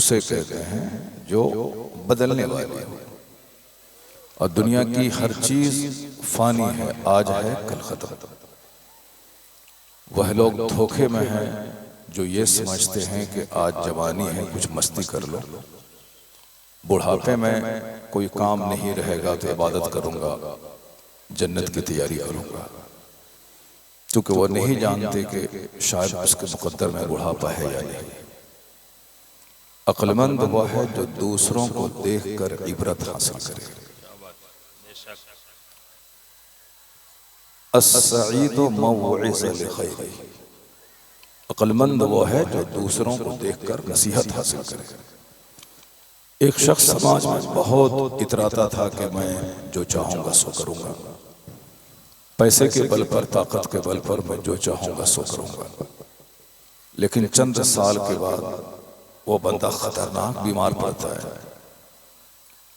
उसे कहते हैं जो बदलने वाली हो। और दुनिया की हर चीज फानी है, आज है कल खत्म। वह लोग धोखे में हैं जो ये समझते हैं कि आज जवानी है कुछ मस्ती कर लो, बुढ़ापे में कोई काम नहीं रहेगा तो इबादत करूंगा, जन्नत की तैयारी करूंगा। क्योंकि वो नहीं जानते कि शायद उसके मुकद्दर में बुढ़ापा है या नहीं। अक्लमंद वह है जो दूसरों को देखकर इबरत हासिल करे। अस्सईदु मौइज़ लिखैरी, अक्लमंद वो है जो दूसरों को देखकर नसीहत हासिल करे। एक शख्स समाज में बहुत इतराता था कि मैं जो चाहूंगा सो करूंगा, पैसे के बल पर, ताकत के बल पर मैं जो चाहूंगा सो करूंगा। लेकिन चंद साल के बाद वो बंदा खतरनाक बीमार पड़ता है,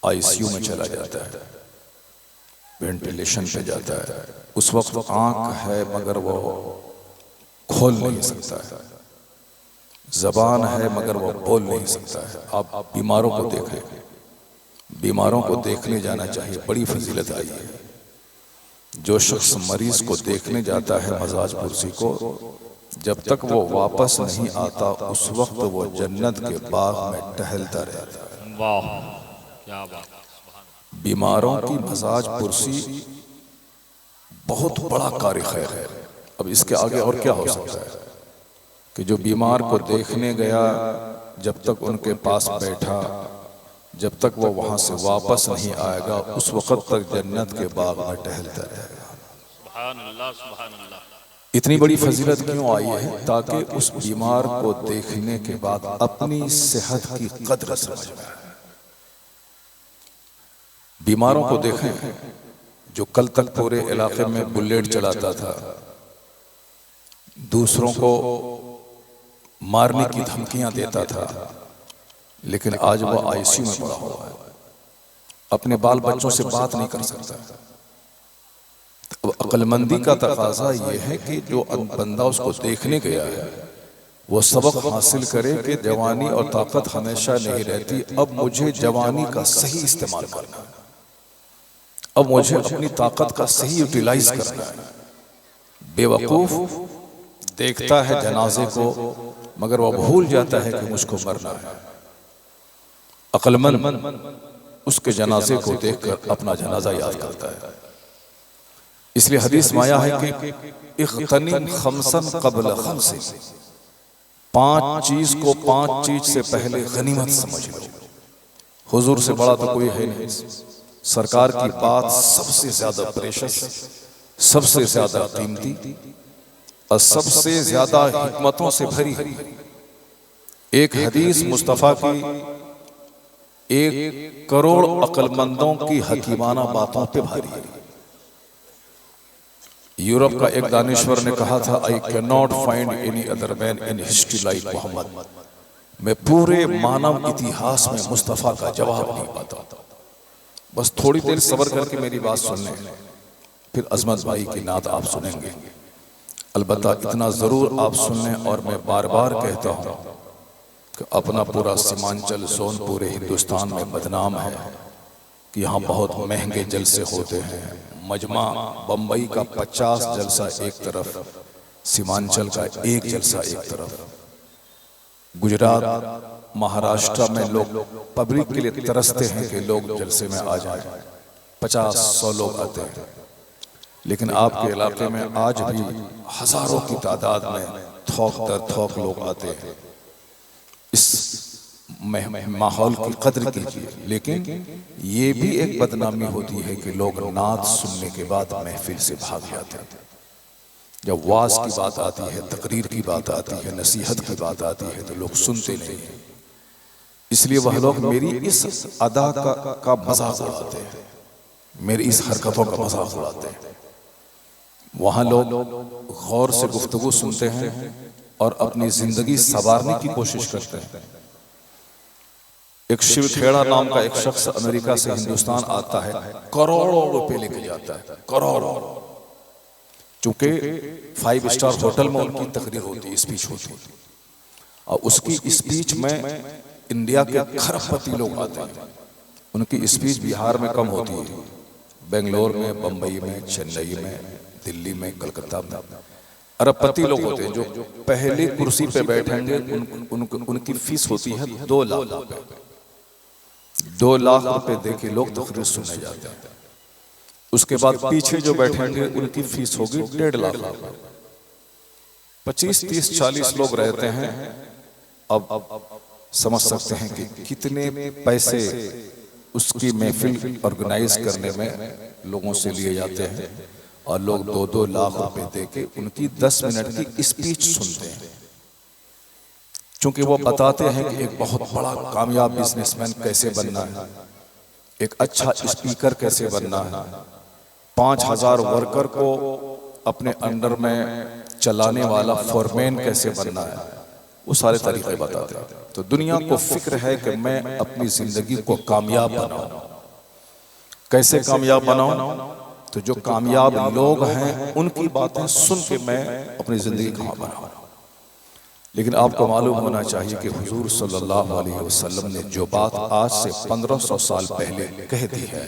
आईसीयू में चला जाता है, वेंटिलेशन पे जाता है। उस वक्त आंख है मगर वो खोल नहीं सकता है, जबान है मगर वो बोल नहीं सकता है। आप बीमारों को देखें, बीमारों को देखने जाना चाहिए, बड़ी फजीलत आई है। जो शख्स मरीज को देखने जाता है मजाज पुरसी को, जब तक वो वापस नहीं आता उस वक्त वो जन्नत के बाग में टहलता रहता है। वाह क्या बात। बीमारों की मजाज पुरसी बहुत बड़ा कार्य खैर है। अब इसके आगे और क्या हो सकता है कि जो बीमार को देखने गया, जब तक उनके पास बैठा, जब तक वो वहां से वापस नहीं आएगा उस वक्त तक जन्नत के बाग में टहलता रहेगा। सुभान अल्लाह, सुभान अल्लाह। इतनी बड़ी फजीलत क्यों आई है? ताकि उस बीमार को देखने के बाद अपनी सेहत की कद्र समझ में आए। बीमारों को देखें, जो कल तक पूरे इलाके में बुलेट चलाता था, दूसरों को मारने की धमकियां देता था, लेकिन आज वो आईसीयू में पड़ा हुआ है, अपने बाल बच्चों से बात नहीं कर सकता। अब अक्लमंदी का तकाजा ये है कि जो बंदा उसको देखने गया है वो सबक हासिल करे कि जवानी और ताकत हमेशा नहीं रहती। अब मुझे जवानी का सही इस्तेमाल करना है, अब मुझे अपनी ताकत का सही यूटिलाइज करना है। बेवकूफ देखता है जनाजे को मगर वो भूल जाता है कि मुझको मरना है। अक्लमंद उसके जनाजे को देखकर अपना जनाजा याद करता है। इसलिए हदीस में आया है कि इख्तनिम खमसन क़ब्ल खमसिन, 5 चीज को 5 चीज से पहले गनीमत समझ लो। हुजूर से बड़ा तो कोई है नहीं। सरकार की बात सबसे ज्यादा प्रेशस, सबसे ज्यादा कीमती और सबसे ज्यादा हिकमतों से भरी है। एक हदीस मुस्तफा की 1 करोड़ अक्लमंदों की हकीमाना बातों पे भारी है। यूरोप का एक दानिश्वर ने कहा था, I can not find any other man in history like Muhammad. मैं पूरे मानव इतिहास में मुस्तफा का जवाब नहीं पाता। बस थोड़ी देर सब्र करके मेरी बात सुन लें, फिर अजमत भाई की नात आप सुनेंगे। अलबत्ता इतना जरूर आप सुन लें, और मैं बार बार कहता हूं कि अपना पूरा सीमांचल जोन पूरे हिंदुस्तान में बदनाम है कि यहाँ बहुत महंगे जलसे होते हैं। मजमा बम्बई का 50 जलसा एक तरफ, सीमांचल का 1 जलसा एक तरफ। गुजरात महाराष्ट्र में लोग पब्लिक के लिए तरसते हैं कि लोग जलसे में आ जाएं, 50-100 लोग आते हैं। लेकिन आपके इलाके में आज भी हजारों की तादाद में थोक दर थोक लोग आते हैं। इस माहौल की कद्र कीजिए। लेकिन ये भी एक बदनामी होती है कि लोग नात सुनने के बाद महफिल से भाग जाते हैं। जब वाज की बात आती है, तकरीर की बात आती है, नसीहत की बात आती है तो लोग सुनते नहीं हैं। इसलिए वह लोग मेरी इस अदा का मजाक उड़ाते हैं, मेरी इस हरकतों का मजाक उड़ाते हैं। वहां लोग गौर से गुफ्तगू सुनते हैं और अपनी जिंदगी संवारने की कोशिश करते हैं। एक शिव खेड़ा नाम का एक शख्स अमेरिका से हिंदुस्तान आता है, करोड़ों रुपए लेके जाता है, करोड़ों। चूंकि 5 स्टार होटल में उनकी तकरीर होती है, स्पीच होती है, और उसकी स्पीच में इंडिया के खरबपति लोग आते हैं, उनकी स्पीच बिहार में कम होती है, बेंगलोर में, बम्बई में, चेन्नई में, दिल्ली में, कलकत्ता में अरबपति लोग होते हैं। जो पहली कुर्सी पे बैठेंगे उनकी फीस होती है 2 लाख रुपए। 2 लाख रुपए देके लोग तकरीर सुनने जाते हैं। उसके बाद पीछे जो बैठेंगे उनकी फीस होगी 1.5 लाख रुपए। 25, 30, 40 लोग रहते हैं। अब समझ सकते हैं कि कितने पैसे उसकी महफिल ऑर्गेनाइज करने में लोगों से लिए जाते हैं, और लोग 2-2 लाख रुपए देके उनकी 10 मिनट की स्पीच सुनते हैं। क्योंकि वो बताते हैं कि एक बहुत बड़ा कामयाब बिजनेसमैन कैसे बनना है, एक अच्छा स्पीकर कैसे बनना है, 5000 वर्कर को अपने अंडर में चलाने वाला फोरमैन कैसे बनना है, वो सारे तरीके बताते हैं। तो दुनिया को फिक्र है कि मैं अपनी जिंदगी को कामयाब बनाऊं। कैसे कामयाब बनाऊं? तो जो कामयाब लोग हैं उनकी बातें सुन के मैं अपनी जिंदगी कहाँ बनाऊं। लेकिन आपको मालूम होना चाहिए कि हुजूर सल्लल्लाहु अलैहि वसल्लम ने जो बात आज से 1500 साल पहले कह दी है,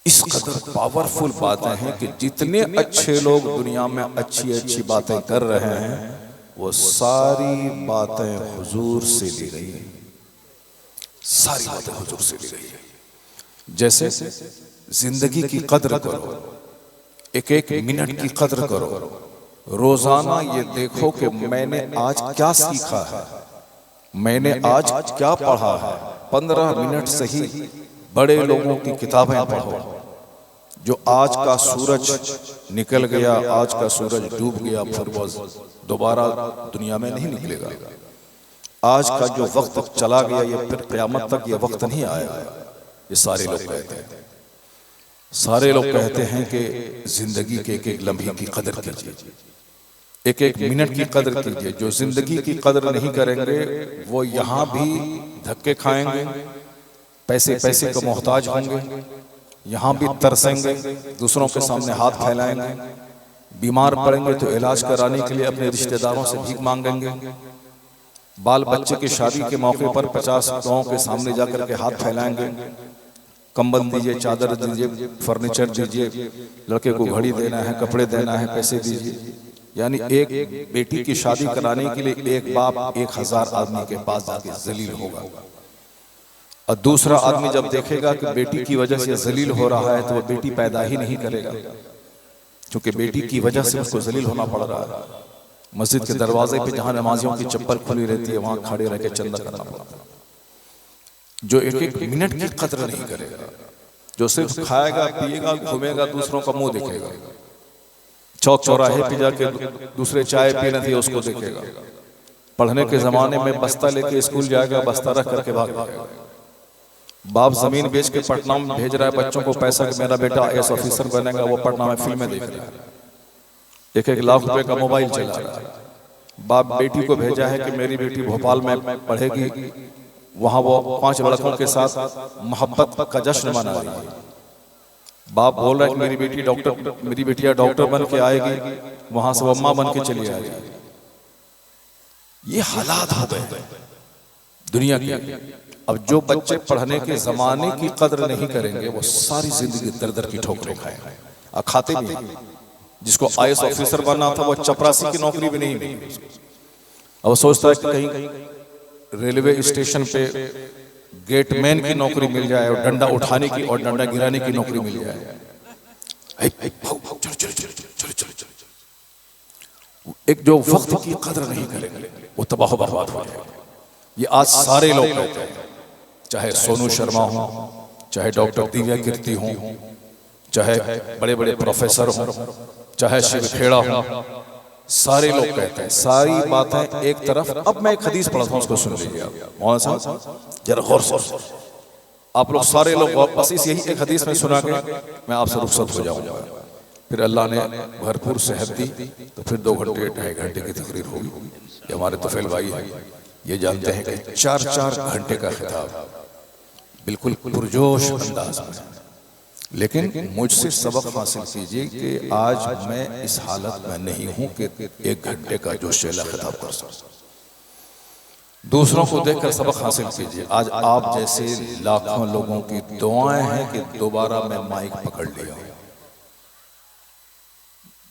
इस कदर पावरफुल बातें हैं कि जितने अच्छे लोग दुनिया में अच्छी अच्छी बातें कर रहे हैं, वो सारी बातें हुजूर से ली गई हैं। सारी बातें हुजूर से ली गई हैं। जैसे जिंदगी की कद्र करो, एक एक मिनट की कद्र करो, रोजाना ये देखो कि मैंने आज क्या सीखा है, मैंने आज क्या पढ़ा है। 15 मिनट से ही बड़े लोगों की किताबें पढ़ो। जो आज का सूरज निकल गया, आज का सूरज डूब गया, फिर वो दोबारा दुनिया में नहीं निकलेगा। आज का जो वक्त चला गया, ये फिर क़यामत तक ये वक्त नहीं आएगा। ये सारे लोग कहते हैं, सारे लोग कहते हैं कि जिंदगी के एक एक लम्हे की कदर कीजिए, एक एक मिनट की कदर कीजिए। जो जिंदगी की कदर नहीं करेंगे वो यहाँ भी धक्के खाएंगे, पैसे पैसे को मोहताज होंगे, यहाँ भी तरसेंगे, दूसरों के सामने हाथ फैलाएंगे, बीमार पड़ेंगे तो इलाज कराने के लिए अपने रिश्तेदारों से भीख मांगेंगे, बाल बच्चे की शादी के मौके पर 50 गाँव के सामने जाकर के हाथ फैलाएंगे, कंबल दीजिए, चादर दीजिए, फर्नीचर दीजिए, लड़के को घड़ी देना है, कपड़े देना है, पैसे दीजिए। यानी एक बेटी की शादी कराने के लिए एक बाप 1000 आदमी के पास जाके जलील होगा, और दूसरा आदमी जब देखेगा कि बेटी की वजह से जलील हो रहा है तो वो बेटी पैदा ही नहीं करेगा, क्योंकि बेटी की वजह से उसको जलील होना पड़ रहा है। मस्जिद के दरवाजे पे जहां नमाजियों की चप्पल खुली रहती है, वहां खड़े रह के चंदा करना पड़ता है। जो एक एक मिनट की कदर नहीं करेगा, जो सिर्फ खाएगा, पिएगा, घूमेगा, दूसरों का मुंह देखेगा, चौक चौराहे पे जाके दूसरे चाय पी रहे थे उसको देखेगा, पढ़ने के जमाने में बस्ता लेके स्कूल जाएगा, बस्ता रख करके भाग जाएगा। बाप जमीन बेच के पटना में भेज रहा है बच्चों को पैसा कि मेरा बेटा IAS ऑफिसर बनेगा, वो पटना में फिल्में देख रहा है, 1-1 लाख रुपए का मोबाइल चला रहा है। बाप बेटी को भेजा है कि मेरी बेटी भोपाल में पढ़ेगी, वहां वो 5 लड़कों के साथ मोहब्बत का जश्न मना रही है। बाप बोल रहा है कि मेरी बेटियां डॉक्टर बन के आएगी, वहां से वो अम्मा बन के चली आएगी। ये हालात हो गए दुनिया के। अब जो बच्चे पढ़ने के जमाने की कदर नहीं करेंगे, वो सारी जिंदगी दर दर की ठोकरें खाएंगे, और खाते भी। जिसको IAS ऑफिसर बनना था वो चपरासी की नौकरी भी नहीं मिली। अब वो सोचता है कि कहीं रेलवे स्टेशन पे गेटमैन की नौकरी मिल जाए, और डंडा उठाने की और डंडा गिराने की नौकरी मिल जाए। एक जो वक्त की कदर नहीं करेंगे वो तबाह बर्बाद हो जाएगा। ये आज सारे लोग कहते हैं, चाहे सोनू शर्मा हो, चाहे डॉक्टर दिव्या कीर्ति हो, चाहे बड़े बड़े प्रोफेसर हो, चाहे शिव खेड़ा हो, सारे लोग कहते हैं। सारी बातें एक तरफ। अब मैं एक हदीस पढ़ता हूं, उसको सुन लीजिए आप। मौलाना साहब जरा गौर से, आप लोग सारे लोग बस इस यही एक हदीस में सुना के मैं आपसे रुखसत हो जाऊंगा। फिर अल्लाह ने भरपूर सेहत दी तो फिर 2 घंटे 2.5 घंटे की तकरीर होगी। ये हमारे तुफैल भाई है, ये जानते हैं कि 4-4 घंटे का खिताब बिल्कुल पुरजोश अंदाज में। लेकिन मुझसे सबक हासिल कीजिए कि आज मैं इस हालत में नहीं हूं कि 1 घंटे का जो शेला खिताब कर सकूं। दूसरों को देखकर सबक हासिल कीजिए। आज आप जैसे लाखों लोगों की दुआएं हैं कि दोबारा मैं माइक पकड़ लिया।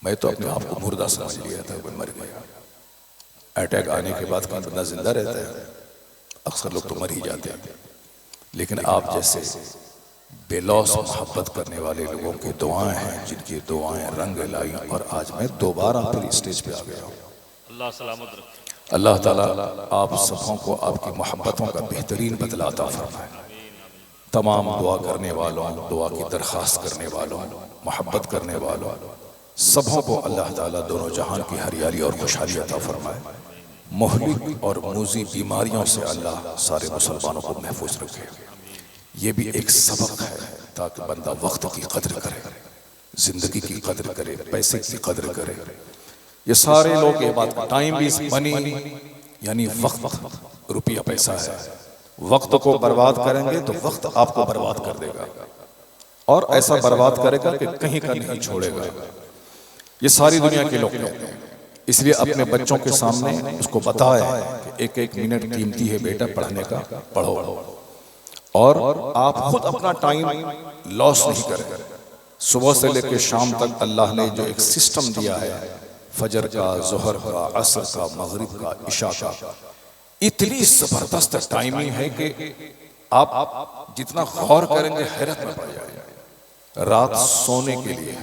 मैं तो अपने आप को मुर्दा समझ लिया था, कोई मर गया। अटैक आने के बाद कौन बंदा जिंदा रहता है? अक्सर लोग तो मर ही जाते हैं। लेकिन आप जैसे बेलौस मोहब्बत करने वाले लोगों की दुआएं हैं, जिनकी दुआएं रंग लाई, और आज मैं दोबारा फिर स्टेज पे आ गया हूँ। अल्लाह सलामत रखे। अल्लाह ताला आप सबों को आपकी मोहब्बतों का बेहतरीन बदला अता फरमाए। तमाम दुआ करने वालों, दुआ की दरख्वास्त करने वालों, मोहब्बत करने वालों सबों को अल्लाह ताला दोनों जहान की हरियाली और खुशहाली अता फरमाए। मुहलिक और मूजी बीमारियों से अल्लाह सारे मुसलमानों को महफूज रखे। ये भी एक सबक है ताकि बंदा वक्त की कदर करे, जिंदगी की कदर करे, पैसे की कदर करे। ये सारे लोग ये बात, टाइम इज मनी, यानी वक्त रुपया पैसा है। वक्त को बर्बाद करेंगे तो वक्त आपको बर्बाद कर देगा, और ऐसा बर्बाद करेगा कि कहीं का नहीं छोड़ेगा। ये सारी दुनिया के लोग कहते हैं। इसलिए अपने बच्चों के सामने उसको बताया कि एक एक मिनट कीमती है बेटा, पढ़ने का पढ़ो, और आप खुद अपना टाइम लॉस नहीं करें। सुबह से लेकर शाम तक अल्लाह ने जो एक सिस्टम दिया है, फजर का, जोहर का, असर का, मगरिब का, इशा का, इतनी जबरदस्त टाइमिंग है कि आप जितना गौर करेंगे हैरत में पड़ जाएगा। रात सोने के लिए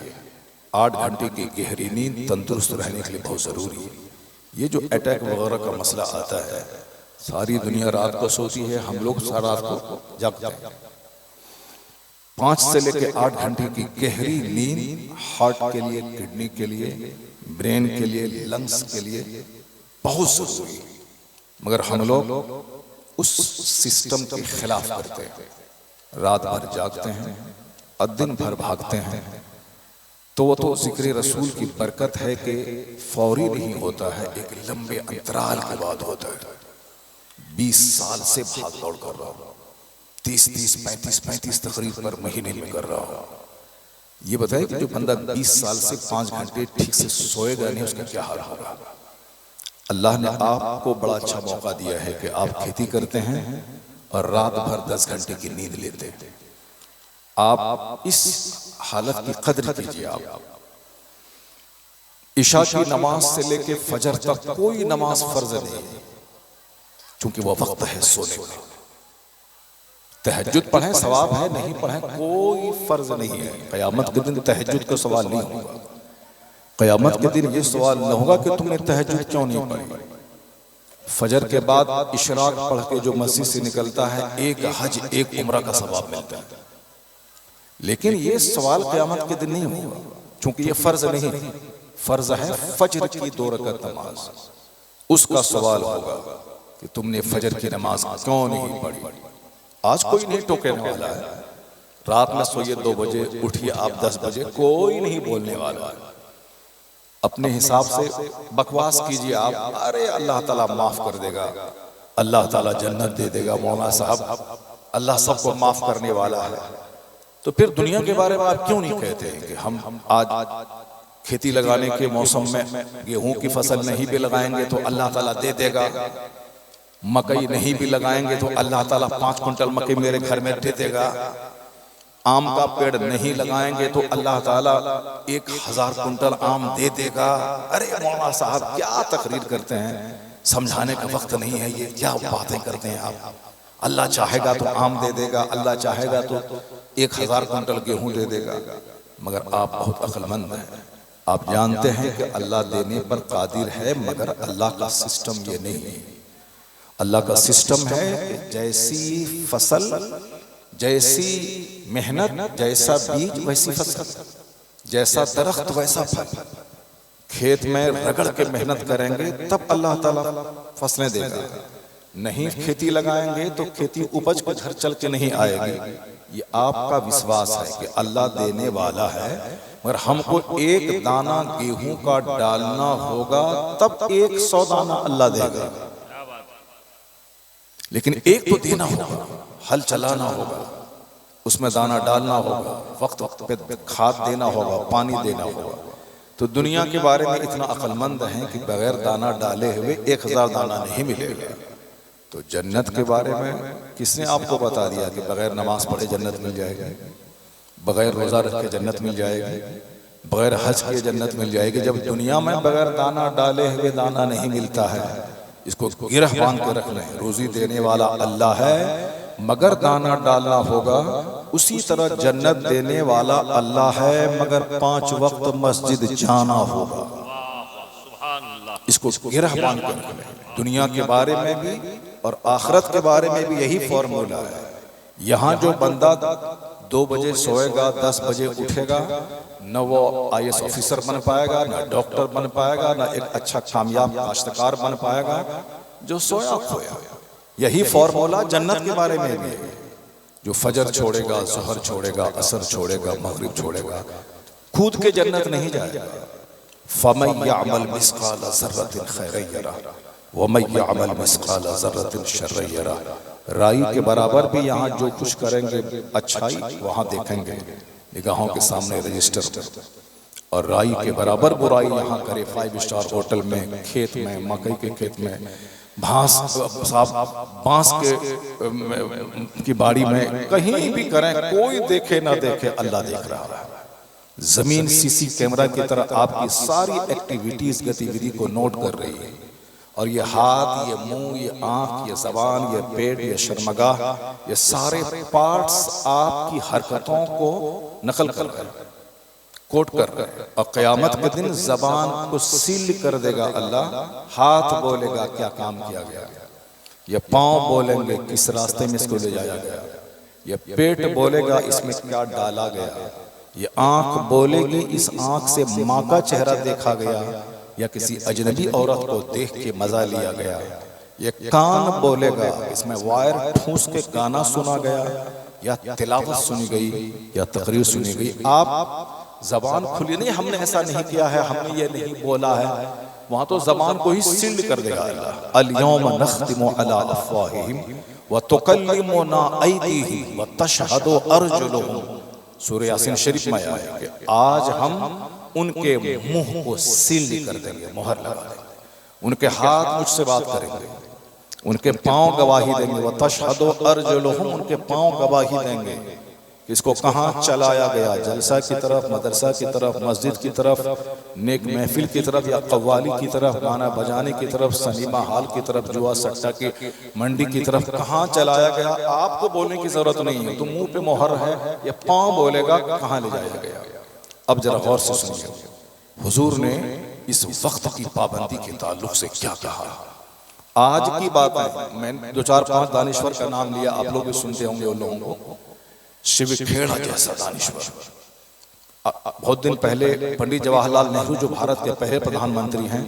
8 घंटे की गहरी नींद तंदुरुस्त रहने के लिए बहुत जरूरी है। ये जो अटैक वगैरह का मसला आता है, सारी दुनिया रात को सोती है, हम लोग सारा रात को जागते हैं। 5 से लेकर 8 घंटे की गहरी नींद हार्ट के लिए, किडनी के लिए, ब्रेन के लिए, लंग्स के लिए बहुत जरूरी है। मगर हम लोग उस सिस्टम के खिलाफ करते हैं, रात भर जागते हैं और दिन भर भागते हैं। तो वो तो जिक्र रसूल की बरकत है कि फौरी नहीं होता है, एक लंबे अंतराल के बाद होता है। 20 साल से भाग दौड़ कर रहा हूं, 30-30, 35-35 तकरीर पर महीने में कर रहा हूं। ये बताए कि जो बंदा 20 साल से 5 घंटे ठीक से सोएगा नहीं, उसका क्या हाल होगा। अल्लाह ने आपको बड़ा अच्छा मौका दिया है कि आप खेती करते हैं और रात भर 10 घंटे की नींद लेते हैं। आप इस हालत की कदर कीजिए। आप इशा की नमाज से लेके फजर तक कोई नमाज फर्ज नहीं है, क्योंकि वह वक्त है सोने का। तहज्जुद पढ़ें सवाब है, नहीं पढ़ें कोई फर्ज नहीं है। क़यामत के दिन तहज्जुद का सवाल नहीं होगा। क़यामत के दिन ये सवाल न होगा कि तुमने तहज्जुद क्यों नहीं पढ़ी। फजर के बाद इशराक पढ़ के जो मस्जिद से निकलता है, एक हज एक उम्रा का सवाब मिलता है। लेकिन ये सवाल क़यामत के दिन नहीं होगा, क्योंकि ये फर्ज नहीं, फर्ज है फजर की 2 रकात नमाज। उसका सवाल होगा कि तुमने फजर की नमाज क्यों नहीं पढ़ी। आज कोई नहीं टोकने वाला है। रात में सोइए 2 बजे, उठिए आप 10 बजे, कोई नहीं बोलने वाला है। अपने हिसाब से बकवास कीजिए आप, अरे अल्लाह ताला माफ कर देगा, अल्लाह ताला जन्नत दे देगा, मौलाना साहब अल्लाह सबको माफ करने वाला है। तो फिर दुनिया के बारे में आप क्यों नहीं कहते हैं कि हम आज खेती लगाने के मौसम में गेहूं की फसल नहीं भी लगाएंगे तो अल्लाह ताला दे देगा, मकई नहीं भी लगाएंगे तो अल्लाह ताला 5 कुंटल मकई मेरे घर में दे देगा, आम का पेड़ नहीं लगाएंगे तो अल्लाह ताला 1000 कुंटल आम दे देगा। अरे मौलाना साहब क्या तकरीर करते हैं, समझाने का वक्त नहीं है, ये क्या बातें करते हैं आप। अल्लाह चाहेगा तो आम दे देगा, अल्लाह चाहेगा तो 1000 कुंटल गेहूं दे देगा। मगर आप बहुत अक्लमंद हैं, आप जानते हैं कि अल्लाह देने पर कादिर है, मगर अल्लाह का सिस्टम ये नहीं है। अल्लाह का सिस्टम है कि जैसी फसल, जैसी मेहनत, जैसा बीज वैसी फसल, जैसा दरख्त वैसा फल। खेत में रगड़ के मेहनत करेंगे तब अल्लाह ताला फसलें देगा। नहीं खेती लगाएंगे तो खेती उपज के घर चल के नहीं आएगी। ये आपका विश्वास है कि अल्लाह देने वाला है, मगर हमको 1 दाना गेहूं का डालना होगा तब 100 दाना अल्लाह देगा। लेकिन एक तो देना होगा, हल चलाना होगा, उसमें दाना डालना होगा, वक्त वक्त पे खाद देना होगा, पानी देना होगा। तो दुनिया के बारे में इतना अक्लमंद हैं कि बगैर दाना डाले हुए 1000 दाना नहीं मिलेगा। तो जन्नत के बारे में किसने आपको बता दिया कि बगैर नमाज पढ़े जन्नत मिल जाएगी, बगैर रोजा रख के जन्नत मिल जाएगी, बगैर हज के जन्नत मिल जाएगी? जब दुनिया में बगैर दाना डाले हुए दाना नहीं मिलता है, इसको गिरह बांध के रख लें। रोजी देने वाला अल्लाह है, मगर दाना डालना होगा। उसी तरह जन्नत देने वाला अल्लाह है, मगर 5 वक्त मस्जिद जाना होगा। इसको गिरह बांध कर रख लें। दुनिया के बारे में भी और आखिरत के बारे में भी यही फॉर्मूला है। यहाँ जो बंदा 2 बजे सोएगा, 10 बजे उठेगा, न वो IAS ऑफिसर बन पाएगा, न डॉक्टर बन पाएगा, न एक अच्छा कामयाब काश्तकार बन पाएगा। जो सोया खोया। यही फॉर्मूला जन्नत के बारे में भी है। जो फजर छोड़ेगा, ज़ोहर छोड़ेगा, असर छोड़ेगा, मगरिब छोड़ेगा, खुद के जन्नत नहीं जाएगा। फमन यअमल मिस्काल ज़र्रतिन खैरन यरा वमन यअमल मिस्काल ज़र्रतिन शर्रन यरा। राई के बराबर भी यहाँ जो कुछ करेंगे अच्छाई वहाँ देखेंगे, निगाहों के सामने रजिस्टर। और राई के बराबर बुराई यहाँ करे 5 स्टार होटल में, खेत में, मकई के खेत में, बांस की बाड़ी में, कहीं भी करें, कोई देखे ना देखे, अल्लाह देख रहा है। जमीन सीसी कैमरा की तरह आपकी सारी एक्टिविटीज, गतिविधि को नोट कर रही है। और ये हाथ, ये मुंह, ये आंख, ये जबान, ये पेट, ये शर्मगाह, ये सारे पार्ट्स आपकी हरकतों को नकल कर रहे हैं, कोट कर रहे हैं। और क़यामत के दिन जबान को सील कर देगा अल्लाह। हाथ बोलेगा क्या काम किया गया, ये पांव बोलेंगे किस रास्ते में इसको ले जाया गया, ये पेट बोलेगा इसमें क्या डाला गया, ये आंख बोलेगी इस आंख से माँ का चेहरा देखा गया या किसी अजनबी औरत को देख के मजा लिया गया, ये कान बोलेगा इसमें वायर ठूस के गाना सुना गया या तिलावत सुनी गई या तकरीर सुनी गई। आप जबान खुली नहीं, हमने ऐसा नहीं किया है, हमने ये नहीं बोला है, वहां तो जबान को ही सील कर देगा अल्लाह। अल यौम नख्तिमु अला अफ़वाहिहिम व तुकल्लिमुना अयदीहिम व तशहदु अर्जुलुहुम। सूरह यासीन शरीफ में आया है कि आज हम उनके मुंह को सील कर देंगे, मोहर लगा देंगे। उनके हाथ मुझसे बात करेंगे, उनके पांव गवाही देंगे। व तशहदु अर्जुलुहुम, उनके पांव गवाही देंगे। इसको कहाँ चलाया गया, जलसा की तरफ, मदरसा की तरफ, मस्जिद की तरफ, नेक महफिल की तरफ या कव्वाली की तरफ, गाना बजाने की तरफ, सनीमा हॉल की तरफ, जुआ सट्टा की मंडी की तरफ, कहाँ चलाया गया आपको बोलने की जरूरत नहीं है। तो मुंह पे मोहर है, या पांव बोलेगा कहाँ ले जाया गया। अब जरा गौर से सुनिए, हुजूर ने इस वक्त की पाबंदी के ताल्लुक से क्या कहा। आज की बात है, मैं 2-4-5 दानिश्वर का नाम लिया, आप लोग भी सुनते होंगे उन लोगों को। शिव खेड़ा जैसा दानिश्वर, बहुत दिन पहले पंडित जवाहरलाल नेहरू जो भारत के पहले प्रधानमंत्री हैं,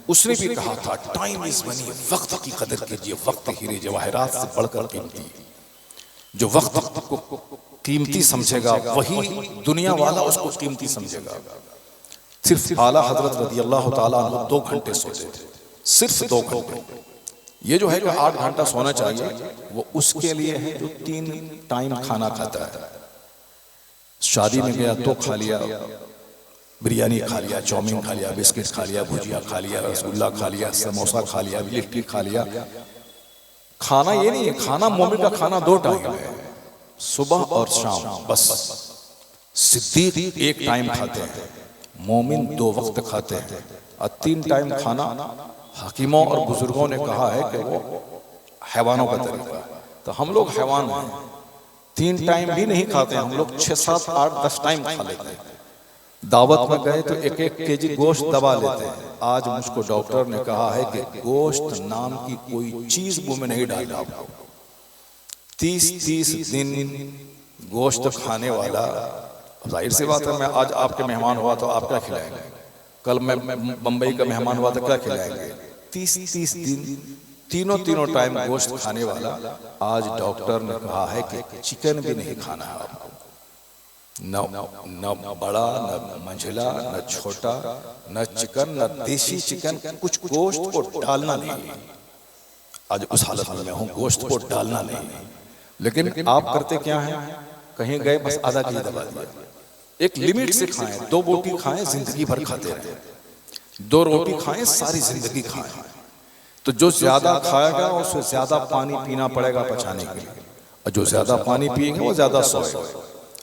उसने भी कहा था टाइम इज मनी, वक्त की कदर कीजिए, वक्त हीरे जवाहरात से बढ़कर कीमती। जो वक्त को कीमती समझेगा वही दुनिया वाला उसको कीमती समझेगा। सिर्फ आला हजरत रज़ियल्लाहु ताला अन्हु 2 घंटे सोते थे, सिर्फ 2 घंटे। ये जो है जो 8 घंटा सोना चाहिए वो उसके लिए है जो 3 टाइम खाना खाता है। शादी में गया तो खा लिया, बिरयानी खा लिया, चाउमीन खा लिया, बिस्किट खा लिया, भुजिया खा लिया, रसगुल्ला खा लिया, समोसा खा लिया, लिट्टी खा लिया। खाना ये नहीं है, खाना मोमिन का खाना 2 टाइम है, सुबह और शाम बस। सिद्दीक 1 टाइम खाते हैं, मोमिन 2 वक्त खाते हैं। और 3 टाइम खाना हकीमों और बुजुर्गों ने कहा है कि वो हैवानों का तरीका है। तो हम लोग हैवान हैं, 3 टाइम भी नहीं खाते हैं, हम लोग 6, 7, 8, 10 टाइम खा लेते हैं। दावत में गए तो 1-1 केजी गोश्त दबा लेते हैं। आज मुझको डॉक्टर ने कहा है कि गोश्त नाम की कोई चीज मुंह में नहीं डालना। 30 दिन गोश्त खाने वाला, जाहिर सी बात है, मैं आज आपके मेहमान हुआ तो आप क्या खिलाएंगे, कल मैं बंबई का मेहमान हुआ तो क्या खिलाएंगे। 30 दिन तीनों टाइम गोश्त खाने वाला, आज डॉक्टर ने कहा है कि चिकन भी नहीं खाना है आपको। न बड़ा, न मंझला, न छोटा, न चिकन, न देसी चिकन, कुछ गोश्त को डालना नहीं। आज उस हालत में मैं हूं, गोश्त को डालना नहीं। लेकिन आप करते क्या हैं, कहीं गए बस आधा केजी दबा दिया। एक लिमिट से खाएं, 2 रोटी खाएं, जिंदगी भर खाते रहें। 2 रोटी खाएं, सारी जिंदगी खाएं। तो जो ज्यादा खाएगा उसे ज्यादा पानी पीना पड़ेगा पचाने के लिए, और जो ज्यादा पानी पिएंगे वो ज्यादा सोएगा।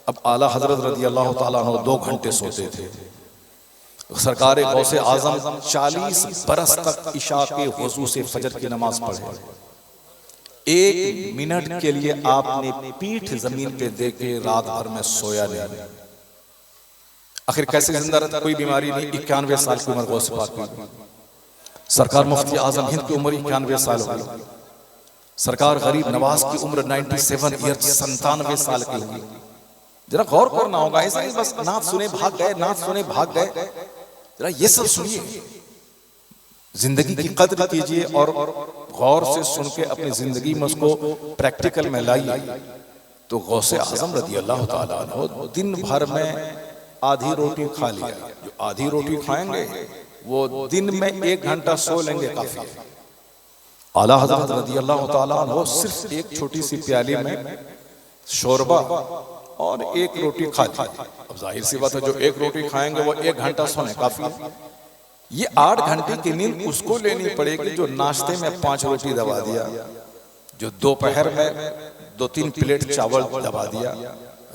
अब आला हजरत रज़ी अल्लाह ताला अन्हु 2 घंटे सोते थे। सरकार गौसे आजम 40 बरस तक इशा के वजू से फजर की नमाज पढ़े। 1 मिनट के लिए आपने पीठ जमीन पे दे के रात भर में सोया नहीं। आखिर कैसे जिंदा रहता? कोई बीमारी नहीं। 91 साल की उम्र गौसे पाक की। सरकार मुफ्ती आजम हिंद की उम्र 91 साल हो गई। सरकार गरीब नवाज की उम्र 97 ईयर्स 97 साल की होगी। जरा गौर करना होगा, ऐसा ही बस नाथ सुने भाग गए, नाथ सुने भाग गए। जरा ये सब सुनिए, जिंदगी की कद्र कीजिए और गौर से सुन के अपनी जिंदगी में उसको प्रैक्टिकल में लाइए। तो गौसे आजम रज़ी अल्लाह ताला अन्हु दिन भर में आधी रोटी खा लिया। जो आधी रोटी खाएंगे वो दिन में 1 घंटा सो लेंगे, काफी है। आला हज़रत रज़ी अल्लाह ताला अन्हु सिर्फ एक छोटी सी प्याली में शोरबा और 1 रोटी खा ली। अब जाहिर सी बात है, जो 1 रोटी खाएंगे वो 1 घंटा सोने काफी है। ये 8 घंटे की नींद उसको लेनी पड़ेगी जो नाश्ते में 5 रोटी दबा दिया, जो दोपहर में 2-3 प्लेट चावल दबा दिया,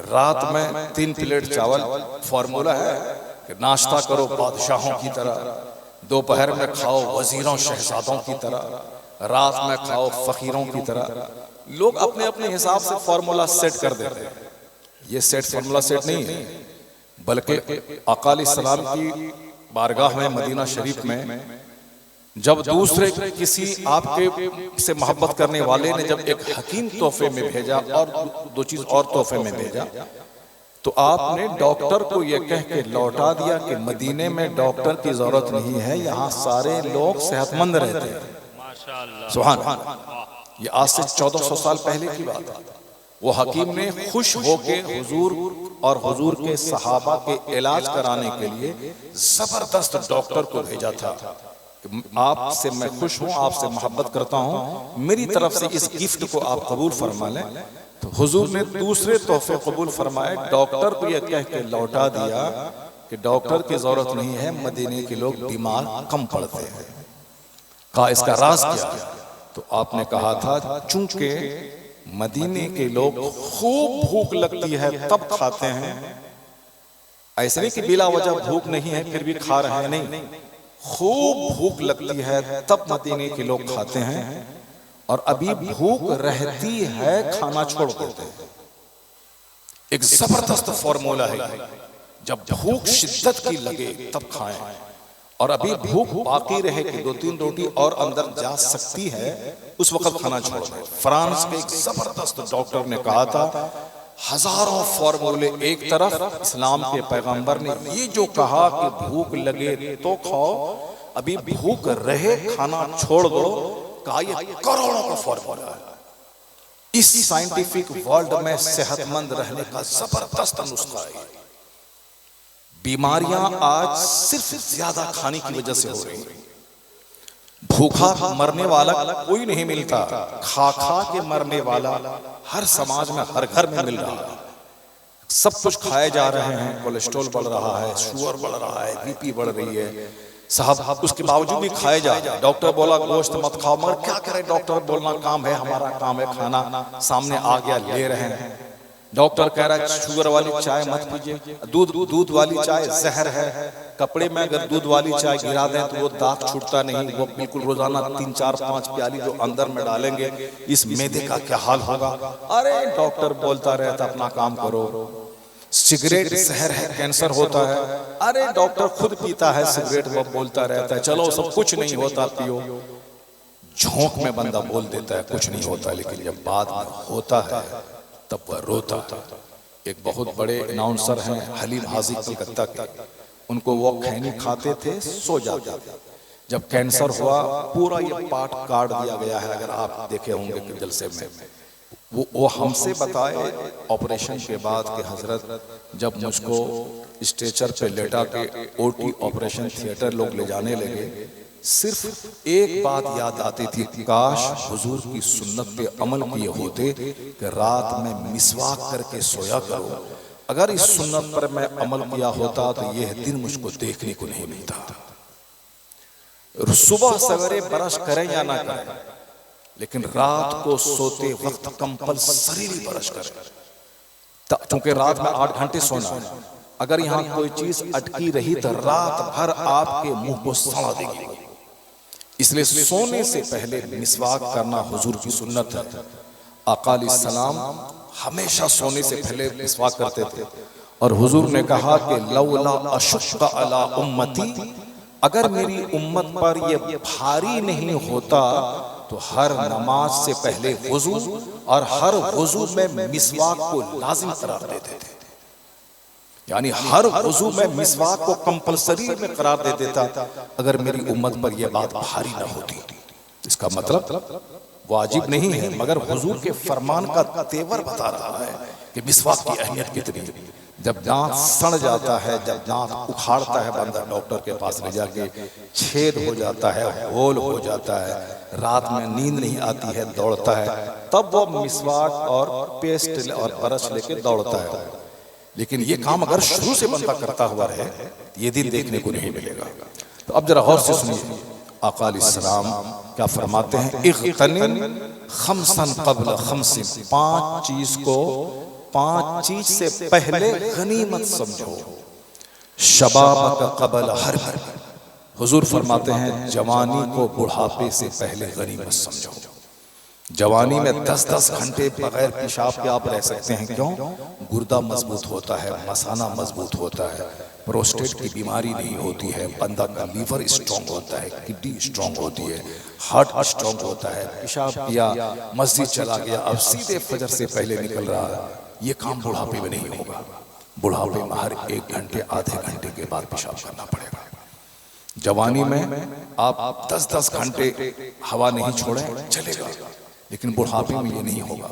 रात में 3 प्लेट चावल। फॉर्मूला है कि नाश्ता करो बादशाहों की तरह, दोपहर में खाओ वजीरों शहजादों की तरह, रात में खाओ फकीरों की तरह। लोग अपने अपने हिसाब से फॉर्मूला सेट कर देते हैं। ये फॉर्मूला सेट नहीं है, बल्कि आका अलैहिस्सलाम की बारगाह में मदीना शरीफ में जब दूसरे किसी आपके से मोहब्बत करने वाले ने जब एक हकीम तोहफे में भेजा और 2 चीज और तोहफे में भेजा, तो आपने डॉक्टर को यह कह के लौटा दिया कि मदीने में डॉक्टर की जरूरत नहीं है, यहाँ सारे लोग सेहतमंद रहते हैं। माशाअल्लाह, सुभान अल्लाह। ये आज से 1400 साल पहले की बात है। वो हकीम ने खुश होके हुजूर और हुजूर के सहाबा के इलाज कराने के लिए जबरदस्त डॉक्टर को भेजा था। आपसे मैं खुश हूँ, आपसे मोहब्बत करता हूँ, मेरी तरफ से इस गिफ्ट को आप कबूल फरमा लें। तो हुजूर ने दूसरे तोहफे कबूल फरमाए, डॉक्टर को यह कह के लौटा दिया कि डॉक्टर की जरूरत नहीं है, मदीने के लोग बीमार कम पड़ते हैं। कहा इसका राज क्या? तो आपने कहा था चूंकि मदीने के लोग खूब भूख लगती है तब खाते हैं, ऐसे नहीं कि बिला वजह भूख नहीं है फिर भी खा रहे हैं, नहीं, खूब भूख लगती है तब मदीने के लोग खाते हैं, और अभी भूख रहती है खाना छोड़ देते हैं। एक जबरदस्त फॉर्मूला है, जब भूख शिद्दत की लगे तब खाएं, और अभी भूख बाकी रहे कि 2-3 रोटी और अंदर जा सकती है, उस वक्त खाना छोड़ दें। फ्रांस के एक जबरदस्त डॉक्टर ने कहा था, हजारों फॉर्मूले एक तरफ, इस्लाम के पैगंबर ने ये जो कहा कि भूख लगे तो खाओ, अभी भूख रहे खाना छोड़ दो, कहा ये करोड़ों का फॉर्मूला है। इस साइंटिफिक वर्ल्ड में सेहतमंद रहने का जबरदस्त नुस्खा है। बीमारियां आज सिर्फ ज्यादा खाने की वजह से हो रही हैं। भूखा मरने वाला कोई नहीं मिलता, खा खा के मरने वाला हर समाज में हर घर में मिल रहा है। सब कुछ खाए जा रहे हैं, कोलेस्ट्रॉल बढ़ रहा है, शुगर बढ़ रहा है, बीपी बढ़ रही है साहब, उसके बावजूद भी खाए जा रहे हैं। डॉक्टर बोला गोश्त मत खाओ, मगर क्या करें, डॉक्टर बोलना काम है, हमारा काम है खाना, सामने आ गया ले रहे हैं। डॉक्टर कह रहा है शुगर वाली चाय मत पीजिए, दूध वाली चाय जहर है, कपड़े में अगर दूध वाली चाय गिरा दें तो वो दाग छूटता नहीं, वो बिल्कुल रोजाना 3-4-5 प्याली जो अंदर में डालेंगे, इस मैदे का क्या हाल होगा। अरे डॉक्टर बोलता रहता अपना काम करो। सिगरेट जहर है, कैंसर होता है, अरे डॉक्टर खुद पीता है सिगरेट, वो बोलता रहता है चलो सब कुछ नहीं होता पियो। झोंक में बंदा बोल देता है कुछ नहीं होता, लेकिन जब बाद में होता है तब वह रोता है। एक बहुत बड़े अनाउंसर हैं हलीम हाजी कलकत्ता के, उनको वो खैनी खाते थे सो जाते थे। जब कैंसर हुआ पूरा ये पार्ट काट दिया गया है, अगर आप देखे होंगे कि जलसे में वो हमसे बताए ऑपरेशन के बाद कि हजरत जब मुझको स्ट्रेचर पे लेटा के ओटी ऑपरेशन थिएटर लोग ले जाने लगे, सिर्फ एक बात याद आती थी, काश हुजूर की सुन्नत पे अमल किए होते कि रात में मिसवाक करके सोया करो। अगर इस सुन्नत पर मैं अमल किया होता तो यह दिन मुझको देखने को नहीं मिलता। सुबह सवेरे ब्रश करें या ना करें, लेकिन रात को सोते वक्त कंपलसरी ब्रश करें। क्योंकि रात में 8 घंटे सोना है। अगर यहां कोई चीज अटकी रही तो रात भर आपके मुंह को सड़ा देगी। इसलिए सोने से पहले मिसवाक करना हुजूर की सुन्नत है। आका अलैहिस्सलाम हमेशा सोने से पहले मिसवाक करते थे। और हुजूर ने कहा कि लौला अशुक्का अला उम्मती, अगर मेरी उम्मत पर यह भारी नहीं होता तो हर नमाज से पहले वुजू और हर वुजू में मिसवाक को लाजिम करार देते थे। यानी हर वुजू में मिसवाक को कंपलसरी में करार दे देता अगर मेरी उम्मत पर यह बात भारी ना होती। इसका मतलब वाजिब नहीं है, मगर हुजूर के फरमान का तेवर बता रहा है कि मिसवाक की अहमियत कितनी। जब दांत सड़ जाता है, जब दांत उखाड़ता है बंदा, डॉक्टर के पास ले जाके छेद हो जाता है, होल हो जाता है, रात में नींद नहीं आती है, दौड़ता है, तब वो मिसवाक और पेस्ट और ब्रश लेके दौड़ता है। लेकिन ये काम अगर शुरू से बंदा करता हुआ रहे, ये दिन देखने को नहीं मिलेगा। तो अब जरा गौर से सुनिए, आका अलैहिस्सलाम क्या फरमाते हैं, इग़्तनिम खमसन क़ब्ल खमसिन, 5 चीज को 5 चीज से पहले गनीमत समझो। शबाब क़ब्ल हर्म, हुजूर फरमाते हैं जवानी को बुढ़ापे से पहले गनीमत समझो। जवानी में 10-10 घंटे बगैर पेशाब के आप रह सकते हैं। क्यों? गुर्दा मजबूत होता है, मसाना मजबूत होता है, प्रोस्टेट की बीमारी नहीं होती है, बंदा का लीवर स्ट्रांग होता है, किडनी स्ट्रांग होती है, हार्ट स्ट्रांग होता है। पेशाब किया, मस्जिद चला गया, अब सीधे फजर से पहले निकल रहा है, ये काम बुढ़ापे में नहीं होगा। बुढ़ापे में हर 1 घंटे आधे घंटे के बाद पेशाब करना पड़ेगा। जवानी में आप 10-10 घंटे हवा नहीं छोड़ें चलेगा, लेकिन बुढ़ापे में ये नहीं होगा।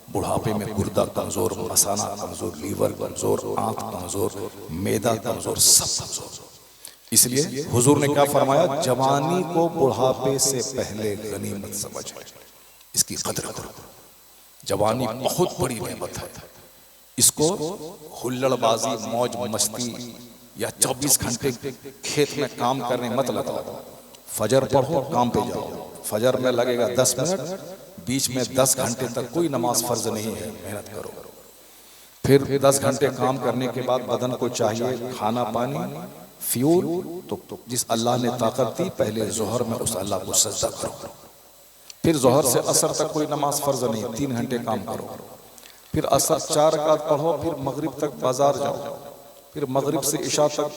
बुढ़ापे में गुर्दा कमजोर, मसाना कमजोर, लीवर कमजोर, आंत कमजोर, मैदा कमजोर, सब कमजोर। इसलिए हुजूर ने क्या फरमाया, जवानी को बुढ़ापे से पहले गनीमत समझ, इसकी कदर करो। जवानी बहुत बड़ी नेमत है, इसको हुल्लड़बाजी, मौज मस्ती या 24 घंटे खेत में काम करने मत लगाओ। फजर पढ़ो, काम पे जाओ। फजर में लगेगा 10 मिनट, बीच में 10 घंटे तक कोई नमाज फर्ज नहीं है, मेहनत करो। फिर 10 घंटे काम करने के बाद बदन को चाहिए खाना पानी, फ्यूल। तो जिस अल्लाह ने ताकत दी, पहले जोहर में उस अल्लाह को सजदा करो। फिर जोहर से असर तक कोई नमाज फर्ज नहीं, 3 घंटे काम करो। फिर असर 4 रकात पढ़ो, फिर मगरिब तक बाजार जाओ, फिर मगरिब से इशा तक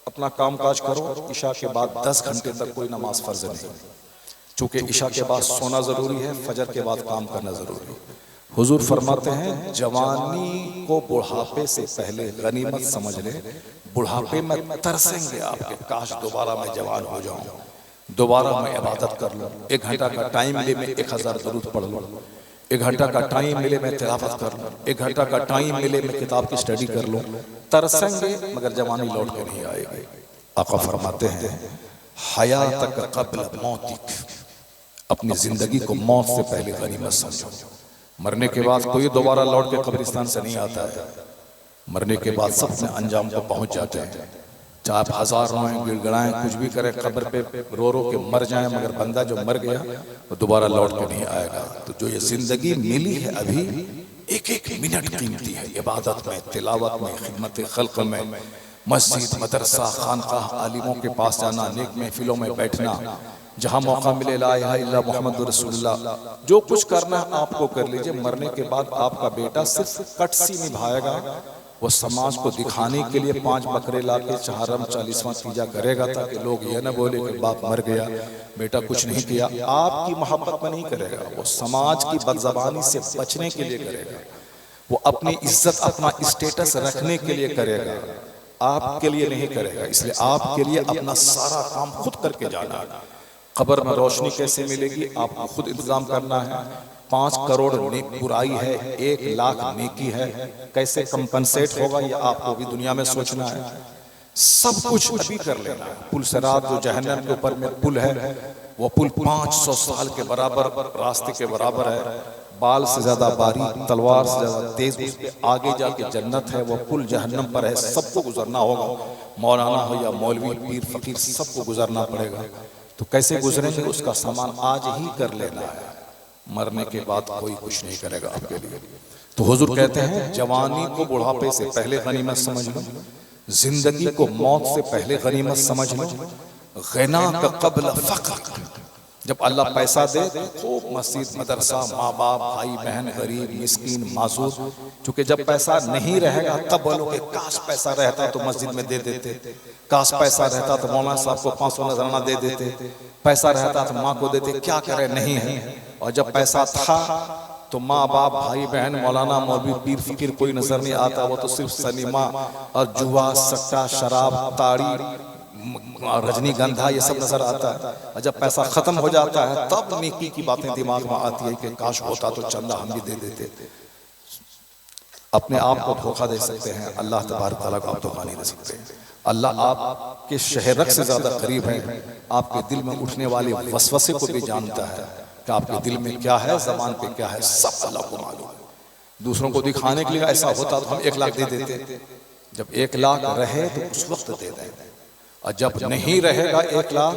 अपना काम काज करो। इशा के बाद 10 घंटे तक कोई नमाज फर्ज नहीं, चूंकि इशा के बाद सोना जरूरी है, फजर के बाद काम करना जरूरी है। हुजूर फरमाते हैं जवानी को बुढ़ापे से पहले गनीमत समझ ले। बुढ़ापे में तरसेंगे आपके, काश दोबारा मैं जवान हो जाऊं, दोबारा मैं इबादत कर लूं, 1 घंटा का टाइम मिले मैं 1000 दरूद पढ़ लूं, 1 घंटा का टाइम मिले मैं तिलावत कर लूं, 1 घंटा का टाइम मिले मैं किताब की स्टडी कर लूं। तरसेंगे मगर जवानी लौट के नहीं आएगी। आका फरमाते हैं हयातक क़ब्ल मौतिक, अपनी जिंदगी को मौत से पहले गनीमत समझो। मरने के बाद कोई दोबारा लौट के कब्रिस्तान से नहीं आता है। मरने के बाद सब अपने अंजाम को पहुंच जाते हैं, चाहे आप 1000 रोएं, गिड़गिड़ाएं, कुछ भी करें, कब्र पे रो रो के मर जाएं, मगर बंदा जो मर गया वो दोबारा लौट के नहीं आएगा। तो जो ये जिंदगी मिली है अभी, 1-1 मिनट कीमती है। इबादत में, तिलावत में, खिदमत खल्क में, मस्जिद, मदरसा, खानकाह, आलिमों के पास जाना, नेक महफिलों में बैठना, जहां मौका मिले ला इलाहा इल्लल्लाह मुहम्मदुर रसूलुल्लाह, जो कुछ करना है आपको कर लीजिए। मरने के बाद आपका बेटा सिर्फ कटसी निभाएगा, वो समाज को दिखाने के लिए 5 बकरे लाके चहारम 40वां तीजा करेगा, ताकि लोग ये न बोले कि बाप मर गया, बेटा कुछ नहीं किया। आपकी मोहब्बत में नहीं करेगा, वो समाज की बदजबानी से बचने के लिए करेगा, वो अपनी इज्जत, अपना स्टेटस रखने के लिए करेगा, आपके लिए नहीं करेगा। इसलिए आपके लिए अपना सारा काम खुद करके जाना है। कब्र में रोशनी कैसे मिलेगी, आपको खुद इंतजाम करना है। 5 करोड़ बुराई है, 1 लाख नेकी है, कैसे कंपनसेट होगा ये आपको भी दुनिया में सोचना है। सब कुछ अभी कर लेना है। पुल सिरात जो जहन्नम के ऊपर में पुल है, वो पुल 500 साल के बराबर रास्ते के बराबर है, बाल से ज्यादा बारीक, तलवार से ज्यादा तेज। उसके आगे जाके जन्नत है, वो पुल जहन्नम पर है, सबको गुजरना होगा। मौलाना हो या मौलवी, पीर फकीर, सबको गुजरना पड़ेगा। तो कैसे गुजरेंगे? उसका सामान आज ही कर लेना है, मरने के बाद कोई कुछ नहीं करेगा आपके लिए। तो हुजूर कहते हैं जवानी को बुढ़ापे से पहले गनीमत समझ लो, जिंदगी को मौत से पहले गनीमत समझ लो, ग़िना का क़ब्ल फ़क़्र। जब अल्लाह पैसा दे तो खूब मस्जिद, मदरसा, माँ बाप, भाई बहन, गरीब, मिस्कीन, मासूर। चूंकि जब पैसा नहीं रहेगा तब बोलोगे काश पैसा रहता तो मस्जिद में दे देते, काश पैसा रहता तो मौलाना साहब को 500 नजराना दे देते, पैसा रहता तो माँ को देते। क्या करें, नहीं है। और जब पैसा था तो माँ बाप, भाई बहन, मौलाना, मौलवी, पीर, फकीर कोई नजर नहीं आता। वो तो सिर्फ सिनेमा और जुआ, सट्टा, शराब, ताड़ी, रजनीगंधा, ये सब नजर आता है। और जब पैसा खत्म हो जाता है तब नेकी की बातें दिमाग में आती है कि काश होता तो चंदा हम भी दे देते। अपने आप को धोखा दे सकते हैं, अल्लाह तबारक तआला को आप धोखा नहीं दे सकते। अल्लाह आपके शहरक से ज्यादा करीब है, आपके दिल में उठने वाले वसवसे को भी जानता है कि आपके दिल में क्या है, जबान पे क्या है, सब अल्लाह को मालूम है। दूसरों को दिखाने के लिए ऐसा होता तो हम 1 लाख दे देते। जब 1 लाख रहे तो उस वक्त दे दें, और जब नहीं रहेगा 1 लाख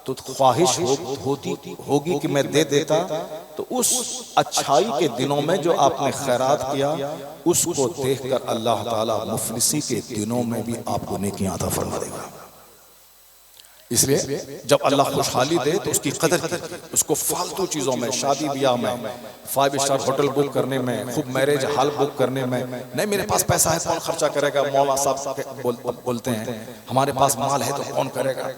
तो ख्वाहिश होगी कि मैं दे देता। तो उस अच्छाई के दिनों में जो आपने खैरात किया उसको देखकर अल्लाह ताला मुफलिसी के दिनों में भी आपको नेकियां अता फरमा देगा। इसलिए जब अल्लाह खुशहाली दे तो उसकी कदर कीजिए। उसको फालतू चीजों में, शादी ब्याह में, 5 स्टार होटल बुक करने में, खूब मैरिज हॉल बुक करने में, नहीं मेरे पास पैसा है कौन खर्चा करेगा। मौला साहब बोलते हैं हमारे पास माल है तो कौन करेगा।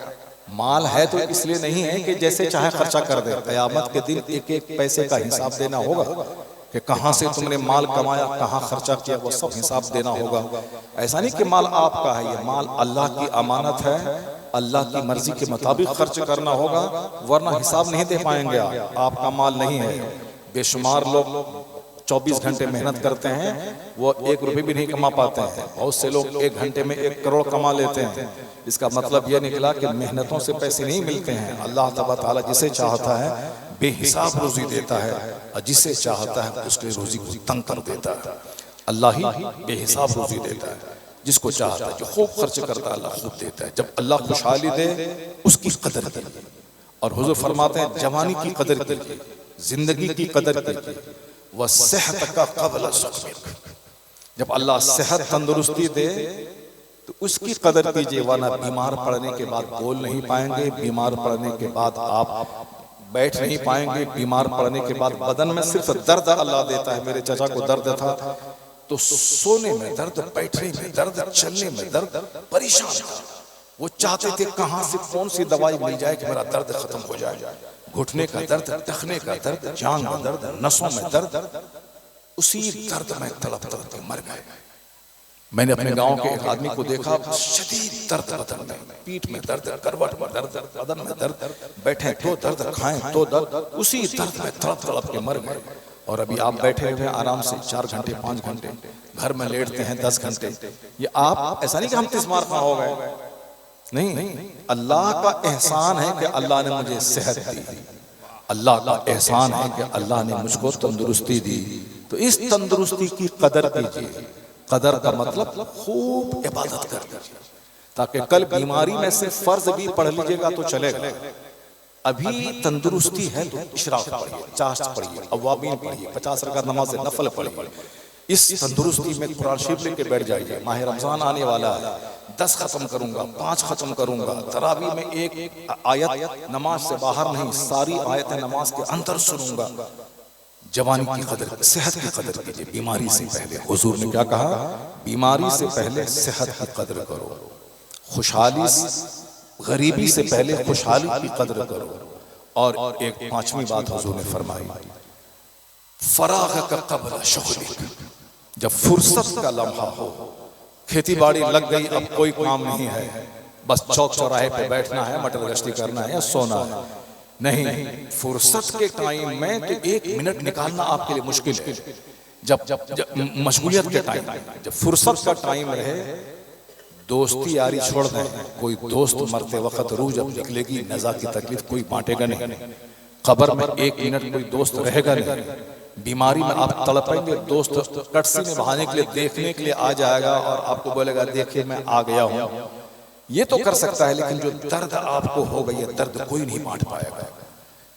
माल है तो इसलिए नहीं है कि जैसे चाहे खर्चा कर दे। क़यामत के दिन एक एक पैसे का हिसाब देना होगा कि कहाँ से तुमने माल कमाया, कहाँ खर्चा किया, वो सब हिसाब देना होगा। ऐसा नहीं कि माल आपका है, ये माल अल्लाह की अमानत है, अल्लाह की मर्जी के मुताबिक खर्च करना होगा, वरना हिसाब नहीं दे पाएंगे। आपका माल नहीं है। बेशुमार लोग 24 घंटे मेहनत करते हैं, वो 1 रुपये भी नहीं कमा पाते हैं। बहुत से लोग 1 घंटे में 1 करोड़ कमा लेते हैं। इसका मतलब यह निकला कि मेहनतों से पैसे नहीं मिलते हैं। अल्लाह तबारक तआला जिसे चाहता है बेहिसाब रोजी देता है, और जिसे चाहता है उसके रोजी को तंग कर देता है। अल्लाह ही बेहिसाब रोजी देता है, जिसको चाहता है। जो खूब खर्च करता है अल्लाह खूब देता है। जब अल्लाह खुशहाली दे उसकी कदर कीजिए। और हुजूर फरमाते हैं जवानी की कदर कीजिए, जिंदगी की कदर कीजिए, वह सेहत का क़ब्ल सुक़्मिक। जब अल्लाह सेहत तंदुरुस्ती दे तो उसकी कदर कीजिए, वरना बीमार पड़ने के बाद बोल नहीं पाएंगे, बीमार पड़ने के बाद आप बैठ नहीं पाएंगे, बीमार पड़ने के बाद बदन में सिर्फ दर्द अल्लाह देता है। मेरे चाचा को दर्द था तो सोने में दर्द, बैठने में दर्द, चलने में दर्द, परेशान था। वो चाहते थे कहां से कौन सी दवाई मिल जाए कि मेरा दर्द खत्म हो जाए। घुटने का दर्द, टखने का दर्द, जांघ में दर्द, नसों में दर्द, उसी दर्द में तड़प तड़प के मर गए। मैंने अपने गांव के एक आदमी को देखा, शदीद दर्द बदन में, पीठ में दर्द, करवट में दर्द, बदन में दर्द, बैठे तो दर्द, खाएं तो दर्द, उसी दर्द में तड़प तड़प के मर गए। और अभी आप बैठे हुए आराम से 4 घंटे 5 घंटे, घर में लेटते हैं 10 घंटे। ये आप ऐसा नहीं कि हम 30 मार हो गए, नहीं, अल्लाह का एहसान है कि अल्लाह ने मुझे सेहत दी। अल्लाह का एहसान है कि अल्लाह ने मुझको तंदुरुस्ती दी। तो इस तंदुरुस्ती की कदर कीजिए। कदर का मतलब खूब इबादत कर दीजिए, ताकि कल बीमारी में से फर्ज भी पढ़ लीजिएगा तो चलेगा। अभी तंदुरुस्ती है तो इशराक पढ़िए, चाश्त पढ़िए, अवाबीन पढ़िए, 50 रकात नमाज नफल पढ़िए। इस तंदुरुस्ती में कुरान शरीफ लेके बैठ जाइए। माह रमजान आने वाला है, 10 खत्म करूंगा, 5 खत्म करूंगा। तरावी में एक आयत नमाज से बाहर नहीं, सारी आयतें नमाज के अंदर सुनूंगा। जवानी की कदर, सेहत की कदर कीजिए बीमारी से पहले। हुजूर ने क्या कहा? बीमारी से पहले सेहत की कदर करो, खुशहाली, गरीबी से पहले खुशहाली की कदर करो। और एक 5वीं बात हुजूर ने फरमाई, फराग का क़ब्ल शुग़लिक। जब फुर्सत का लम्हा हो, खेती बाड़ी लग गई, अब कोई काम नहीं है, बस चौक चौराहे पे बैठना है, मटर गश्ती करना है या सोना है, नहीं, फुर्सत के टाइम में तो 1 मिनट निकालना आपके लिए मुश्किल है। जब मशगूलियत के टाइम, जब फुर्सत का टाइम रहे, दोस्ती यारी छोड़ दें। कोई दोस्त मरते वक्त रूह जब निकलेगी, नज़ा की तकलीफ कोई बांटेगा नहीं। कब्र में 1 मिनट कोई दोस्त रहेगा नहीं। बीमारी में आप तड़पेंगे, दोस्त कटसी में बहाने के लिए, देखने के लिए आ जाएगा और आपको बोलेगा देखिए मैं आ गया हूँ। ये तो कर सकता है, लेकिन जो दर्द आपको होगा ये दर्द कोई नहीं बांट पाएगा।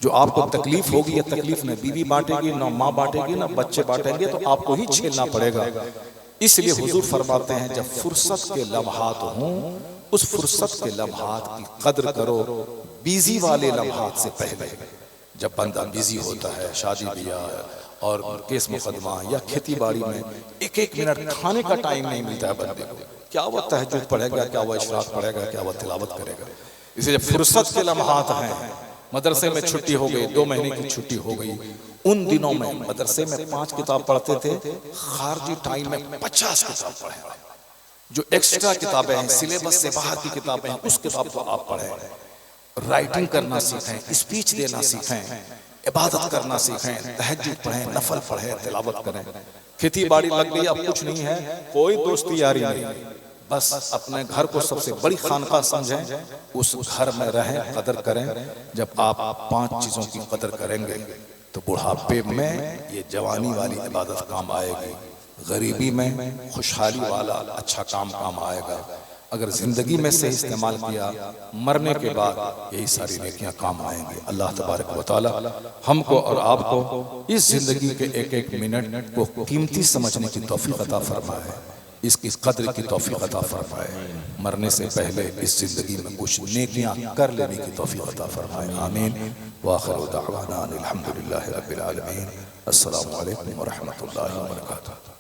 जो आपको तकलीफ होगी ये तकलीफ न बीवी बांटेगी, न माँ बांटेगी, न बच्चे बांटेंगे, तो आपको ही झेलना पड़ेगा। इसलिए हुजूर फरमाते हैं जब फुर्सत के लम्हात हों उस फुर्सत के लम्हात की कदर करो बिजी वाले लम्हात से पहले। जब बंदा बिजी होता है शादी ब्याह और केस मुकदमा या खेती बाड़ी में, एक एक मिनट खाने का टाइम नहीं मिलता है बंदे को। क्या वो तहज्जुद पढ़ेगा, क्या वो इशराक पढ़ेगा, क्या वो तिलावत करेगा। इसलिए जब फुर्सत के लम्हात हैं, मदरसे में छुट्टी हो गई, 2 महीने की छुट्टी हो गई, उन दिनों में मदरसे में 5 किताब पढ़ते थे, खारजी टाइम में 50 किताब पढ़े। जो एक्स्ट्रा किताबें हैं, सिलेबस से बाहर की किताबें हैं, उस किताब को आप पढ़ें। राइटिंग करना सीखें, स्पीच देना सीखें, इबादत करना सीखें, तहज्जुद पढ़ें, नफल पढ़ें, तिलावत करें। खेती बाड़ी लग गई, अब कुछ नहीं है, कोई दोस्ती यारी नहीं, बस अपने घर को सबसे बड़ी खानका समझें, उस घर में रहें, कदर करें। जब आप 5 चीजों की कदर करेंगे तो बुढ़ापे में ये जवानी वाली इबादत काम आएगी, गरीबी में खुशहाली वाला अच्छा काम आएगा। अगर जिंदगी में से इस्तेमाल किया, मरने के बाद यही सारी नेकियां काम आएंगी। अल्लाह तबारक व तआला हमको और आपको इस जिंदगी के एक एक मिनट को कीमती समझने की तौफीक अता फरमाए, इसकी कद्र की तौफीक अता फरमाए। मरने से पहले इस जिंदगी में कुछ नेकियां कर लेने की तौफीक अता फरमाए। आमीन। व आखिरु दअवाना अनिल हम्दुलिल्लाहि रब्बिल आलमीन। अस्सलामु अलैकुम व रहमतुल्लाहि व बरकातुहू।